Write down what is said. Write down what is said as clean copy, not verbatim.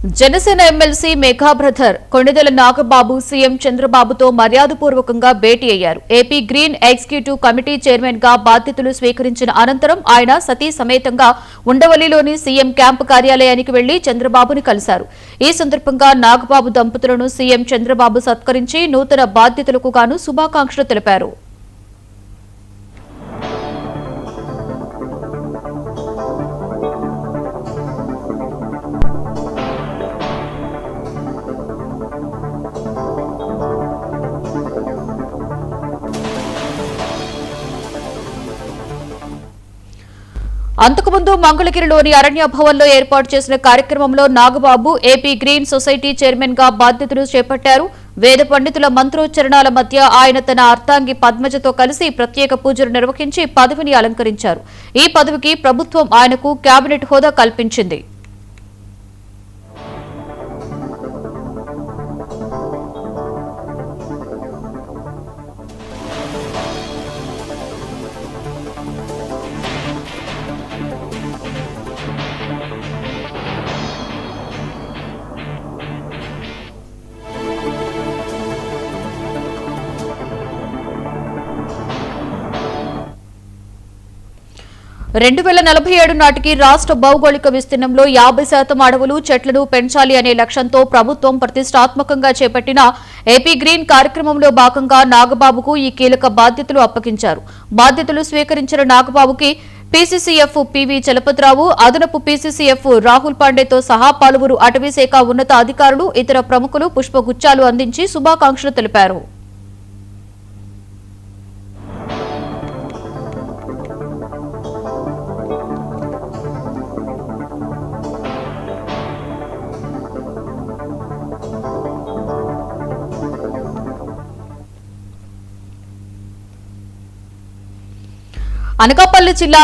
Janasena MLC mega brother Konidela Nagababu CM చంద్రబాబుతో మర్యాదపూర్వకంగా భేటీ అయ్యారు. AP green executive committee chairman గా బాధ్యతలు స్వీకరించిన అనంతరం ఆయన సతీ సమేతంగా ఉండవల్లిలోని సీఎం క్యాంపు కార్యాలయానికి వెళ్లి చంద్రబాబుని కలిశారు. ఈ సందర్భంగా నాగబాబు దంపతులను సీఎం చంద్రబాబు సత్కరించి నూతన బాధ్యతలకు గాను శుభాకాంక్షలు తెలిపారు. అంతకుముందు మంగళగిరిలోని అరణ్య భవన్లో ఏర్పాటు చేసిన కార్యక్రమంలో Nagababu AP green society chairman గా బాధ్యతలు చేపట్టారు. వేద పండితుల మంత్రోచ్చరణాల మధ్య ఆయన తన అర్ధాంగి పద్మజతో కలిసి ప్రత్యేక పూజలు నిర్వహించి పదవిని అలంకరించారు. ఈ పదవికి ప్రభుత్వం ఆయనకు కేబినెట్ హోదా కల్పించింది. రెండు 2047 నాటికి రాష్ట్ర భౌగోళిక విస్తీర్ణంలో 50% అడవులు చెట్లను పెంచాలి అనే లక్ష్యంతో ప్రభుత్వం ప్రతిష్టాత్మకంగా చేపట్టిన ఏపీ గ్రీన్ కార్యక్రమంలో భాగంగా నాగబాబుకు ఈ కీలక బాధ్యతలు అప్పగించారు. బాధ్యతలు స్వీకరించిన నాగబాబుకి పీసీసీఎఫ్ పివి చలపతిరావు, అదనపు పీసీసీఎఫ్ రాహుల్ పాండేతో సహా పలువురు అటవీశాఖ ఉన్నత అధికారులు, ఇతర ప్రముఖులు పుష్పగుచ్చాలు అందించి శుభాకాంక్షలు తెలిపారు. అనకాపల్లి జిల్లా